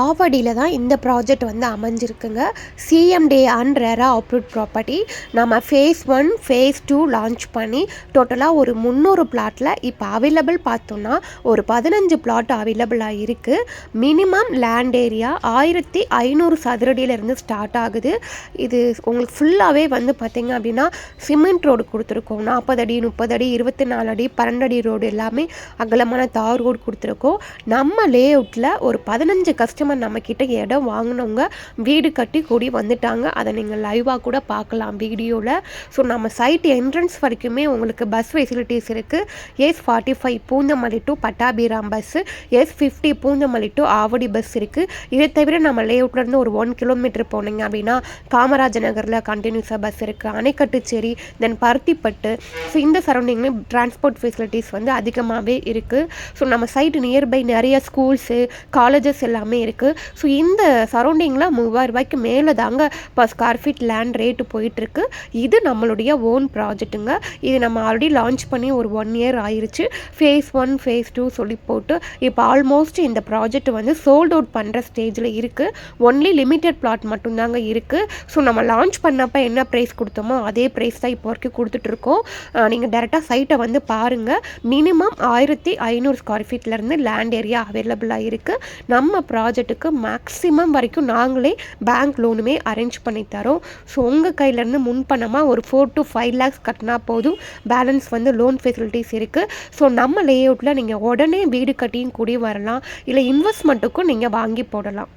ஆவடியில் தான் இந்த ப்ராஜெக்ட் வந்து அமைஞ்சிருக்குங்க. CMD and RERA approved property. நம்ம ஃபேஸ் 1 ஃபேஸ் 2 லான்ச் பண்ணி டோட்டலாக ஒரு 300 பிளாட்டில் இப்போ அவைலபிள் பார்த்தோன்னா ஒரு 15 பிளாட் அவைலபிளாக இருக்குது. மினிமம் லேண்ட் ஏரியா 1500 சதுரடியிலேருந்து ஸ்டார்ட் ஆகுது. இது உங்களுக்கு ஃபுல்லாகவே வந்து பார்த்திங்க அப்படின்னா சிமெண்ட் ரோடு கொடுத்துருக்கோம். 40 அடி 30 அடி 24 அடி 12 அடி ரோடு எல்லாமே அகலமான தார் ரோடு கொடுத்துருக்கோம். நம்ம லே அவுட்டில் ஒரு 15 கஸ்டமர் நம்மக்கிட்ட இடம் வாங்கினவங்க வீடு கட்டி கூடி வந்துட்டாங்க. அதை நீங்கள் லைவாக கூட பார்க்கலாம் வீடியோவில். ஸோ நம்ம சைட் என்ட்ரன்ஸ் வரைக்குமே உங்களுக்கு பஸ் ஃபெசிலிட்டிஸ் இருக்குது. S45 Poonamallee to Pattabiram bus, S50 Poonamallee to Avadi bus இருக்குது. இதை தவிர நம்ம லேஅவுட்லேருந்து ஒரு 1 கிலோமீட்டர் போனீங்க அப்படின்னா காமராஜர் நகரில் கண்டினியூஸாக பஸ் இருக்குது. அணைக்கட்டுச்சேரி, தென் பருத்திப்பட்டு, ஸோ இந்த சரௌண்டிங்லேயும் டிரான்ஸ்போர்ட் ஃபெசிலிட்டிஸ் வந்து அதிகமாகவே இருக்குது. ஸோ நம்ம சைட் நியர்பை நிறைய ஸ்கூல்ஸு காலேஜஸ் எல்லாமே இருக்குது. ஸோ இந்த சரௌண்டிங்கில் 3000 ரூபாய்க்கு மேலே தாங்க இப்போ ஸ்கொயர் ஃபீட் லேண்ட் ரேட்டு போயிட்டுருக்கு. இது நம்மளுடைய ஓன் ப்ராஜெக்ட்டுங்க. இது நம்ம ஆல்ரெடி லான்ச் பண்ணி ஒரு 1 இயர் ஆயிடுச்சு. ஃபேஸ் 1 ஃபேஸ் 2 சொல்லி போட்டு இப்போ ஆல்மோஸ்ட் இந்த ப்ராஜெக்ட் வந்து சோல்ட் அவுட் பண்ணுற ஸ்டேஜில் இருக்குது. ஒன்லி லிமிட்டட் பிளாட் மட்டும்தாங்க இருக்குது. ஸோ நம்ம லான்ச் பண்ணப்போ என்ன ப்ரைஸ் கொடுத்தோமோ அதே ப்ரைஸ் தான் இப்போ வரைக்கும் கொடுத்துட்ருக்கோம். நீங்கள் டேரெக்டாக சைட்டை வந்து பாருங்கள். மினிமம் 1500 ஸ்கொயர் ஃபீட்லேருந்து லேண்ட் ஏரியா அவைலபிளாக இருக்குது. நம்ம ப்ராஜெக்ட்டுக்கு மேக்ஸிமம் வரைக்கும் நாங்களே பேங்க் லோனுமே அரேஞ்ச் பண்ணி தரோம். ஸோ உங்கள் கையிலேருந்து முன்பணமாக ஒரு 4 to 5 lakhs கட்டினா போதும். பேலன்ஸ் வந்து லோன் ஃபெசிலிட்டிஸ் இருக்குது. ஸோ நம்ம லேஅவுட்டில் நீங்கள் உடனே வீடு கட்டியும் கூடி வரலாம். இல்லை இன்வெஸ்ட்மெண்ட்டுக்கும் நீங்கள் வாங்கி போடலாம்.